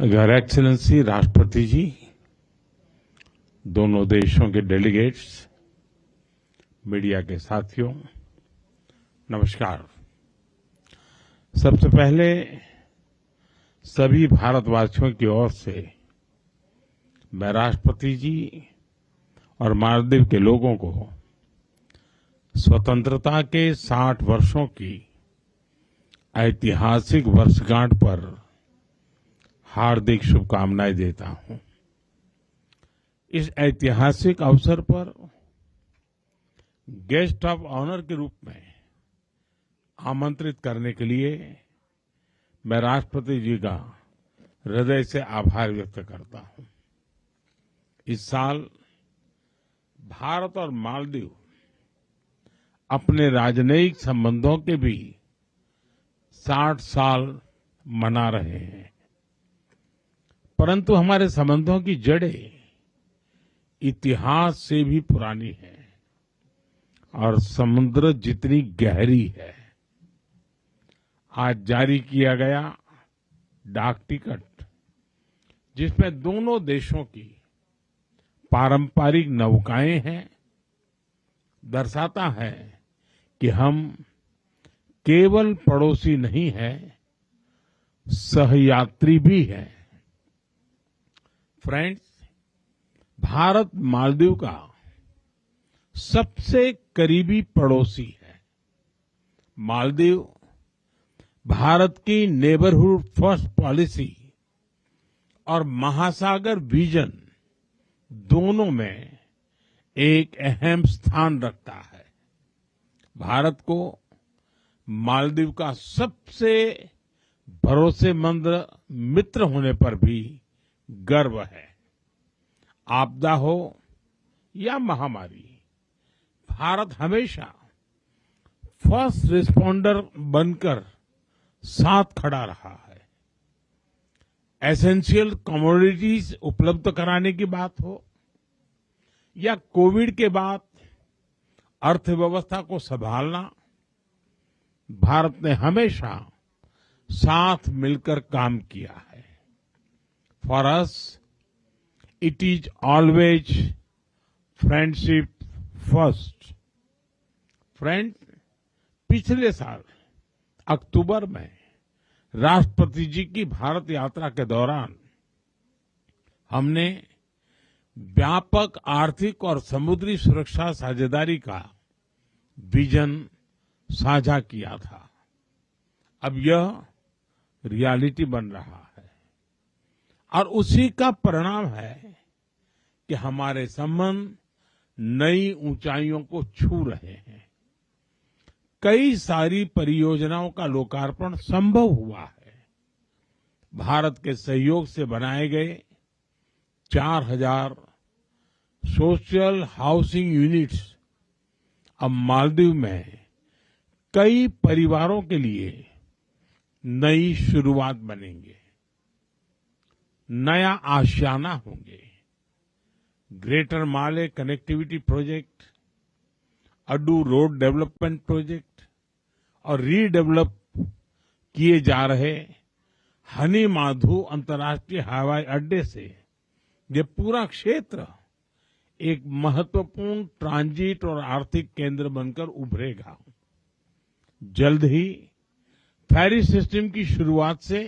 अगर एक्सीलेंसी राष्ट्रपति जी, दोनों देशों के डेलीगेट्स, मीडिया के साथियों, नमस्कार। सबसे पहले सभी भारतवासियों की ओर से मैं राष्ट्रपति जी और मालदीव के लोगों को स्वतंत्रता के 60 वर्षों की ऐतिहासिक वर्षगांठ पर हार्दिक शुभकामनाएं देता हूं। इस ऐतिहासिक अवसर पर गेस्ट ऑफ ऑनर के रूप में आमंत्रित करने के लिए मैं राष्ट्रपति जी का हृदय से आभार व्यक्त करता हूं। इस साल भारत और मालदीव अपने राजनयिक संबंधों के भी 60 साल मना रहे हैं, परंतु हमारे संबंधों की जड़ें इतिहास से भी पुरानी है और समुद्र जितनी गहरी है। आज जारी किया गया डाक टिकट, जिसमें दोनों देशों की पारंपरिक नौकाएं हैं, दर्शाता है कि हम केवल पड़ोसी नहीं हैं, सहयात्री भी हैं। फ्रेंड्स, भारत मालदीव का सबसे करीबी पड़ोसी है। मालदीव भारत की नेबरहुड फर्स्ट पॉलिसी और महासागर विजन दोनों में एक अहम स्थान रखता है। भारत को मालदीव का सबसे भरोसेमंद मित्र होने पर भी गर्व है। आपदा हो या महामारी, भारत हमेशा फर्स्ट रिस्पॉन्डर बनकर साथ खड़ा रहा है। एसेंशियल कमोडिटीज उपलब्ध कराने की बात हो या कोविड के बाद अर्थव्यवस्था को संभालना, भारत ने हमेशा साथ मिलकर काम किया है। For us it is always friendship first. Friend, पिछले साल अक्टूबर में राष्ट्रपति जी की भारत यात्रा के दौरान हमने व्यापक आर्थिक और समुद्री सुरक्षा साझेदारी का विजन साझा किया था। अब यह रियलिटी बन रहा है और उसी का परिणाम है कि हमारे संबंध नई ऊंचाइयों को छू रहे हैं। कई सारी परियोजनाओं का लोकार्पण संभव हुआ है। भारत के सहयोग से बनाए गए 4000 सोशल हाउसिंग यूनिट्स अब मालदीव में कई परिवारों के लिए नई शुरुआत बनेंगे, नया आशियाना होंगे। Greater Male connectivity project, Addu road development project और रीडेवलप किए जा रहे हनी माधु अंतर्राष्ट्रीय हवाई अड्डे से ये पूरा क्षेत्र एक महत्वपूर्ण ट्रांजिट और आर्थिक केंद्र बनकर उभरेगा। जल्द ही फेरी सिस्टम की शुरुआत से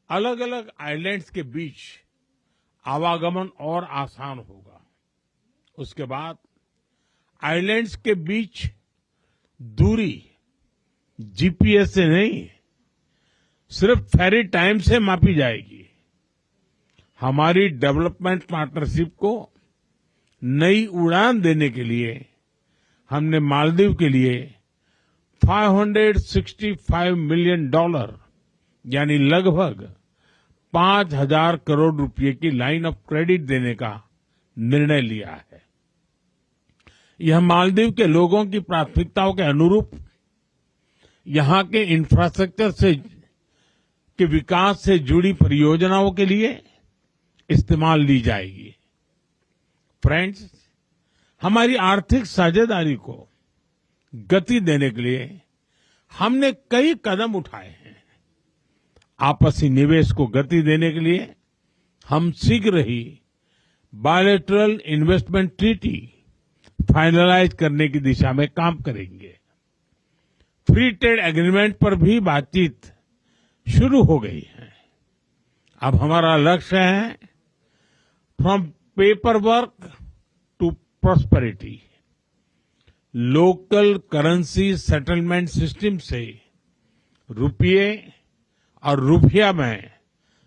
अलग अलग आइलैंड्स के बीच आवागमन और आसान होगा। उसके बाद आइलैंड्स के बीच दूरी जीपीएस से नहीं, सिर्फ फेरी टाइम से मापी जाएगी। हमारी डेवलपमेंट पार्टनरशिप को नई उड़ान देने के लिए हमने मालदीव के लिए $565 मिलियन यानी लगभग 5000 करोड़ रुपए की लाइन ऑफ क्रेडिट देने का निर्णय लिया है। यह मालदीव के लोगों की प्राथमिकताओं के अनुरूप यहां के इंफ्रास्ट्रक्चर से के विकास से जुड़ी परियोजनाओं के लिए इस्तेमाल ली जाएगी। फ्रेंड्स, हमारी आर्थिक साझेदारी को गति देने के लिए हमने कई कदम उठाए हैं आपसी निवेश को गति देने के लिए हम शीघ्र ही बायलैटरल इन्वेस्टमेंट ट्रीटी फाइनलाइज करने की दिशा में काम करेंगे। फ्री ट्रेड एग्रीमेंट पर भी बातचीत शुरू हो गई है। अब हमारा लक्ष्य है from paper work to prosperity. Local currency settlement system से रुपये और रुपया में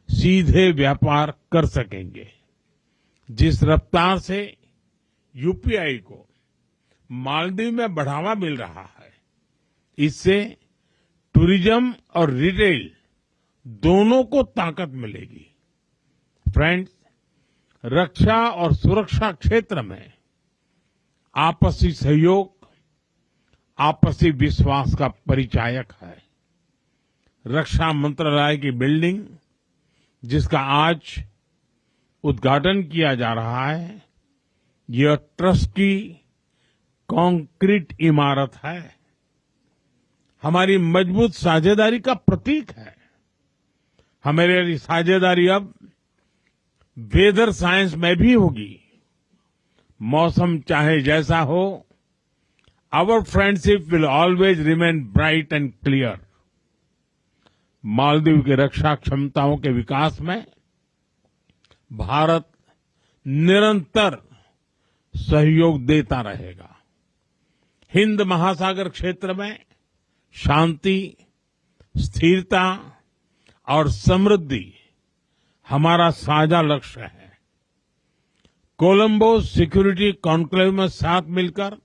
सीधे व्यापार कर सकेंगे। जिस रफ्तार से यूपीआई को मालदीव में बढ़ावा मिल रहा है, इससे टूरिज्म और रिटेल दोनों को ताकत मिलेगी। फ्रेंड्स, रक्षा और सुरक्षा क्षेत्र में आपसी सहयोग आपसी विश्वास का परिचायक है। रक्षा मंत्रालय की बिल्डिंग, जिसका आज उद्घाटन किया जा रहा है, यह ट्रस्ट की कंक्रीट इमारत है। हमारी मजबूत साझेदारी का प्रतीक है। हमारी साझेदारी अब वेदर साइंस में भी होगी। मौसम चाहे जैसा हो, our friendship will always remain bright and clear. Maldives की रक्षा क्षमताओं के विकास में भारत निरंतर सहयोग देता रहेगा। हिंद महासागर क्षेत्र में शांति, स्थिरता और समृद्धि हमारा साझा लक्ष्य है। कोलंबो सिक्योरिटी कॉन्क्लेव में साथ मिलकर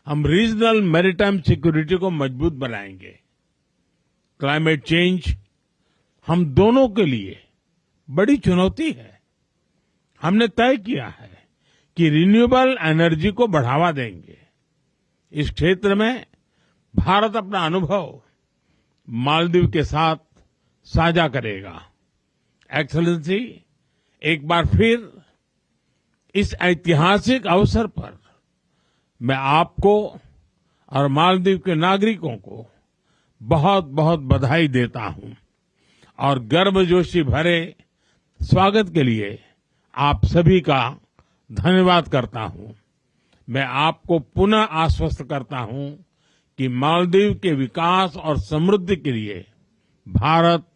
हम रीजनल मैरीटाइम सिक्योरिटी को मजबूत बनाएंगे। क्लाइमेट चेंज हम दोनों के लिए बड़ी चुनौती है। हमने तय किया है कि रिन्यूएबल एनर्जी को बढ़ावा देंगे। इस क्षेत्र में भारत अपना अनुभव मालदीव के साथ साझा करेगा। एक्सेलेंसी, एक बार फिर इस ऐतिहासिक अवसर पर मैं आपको और मालदीव के नागरिकों को बहुत बहुत बधाई देता हूं और गर्मजोशी भरे स्वागत के लिए आप सभी का धन्यवाद करता हूं। मैं आपको पुनः आश्वस्त करता हूं कि मालदीव के विकास और समृद्धि के लिए भारत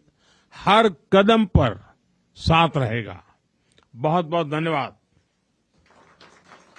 हर कदम पर साथ रहेगा। बहुत बहुत धन्यवाद।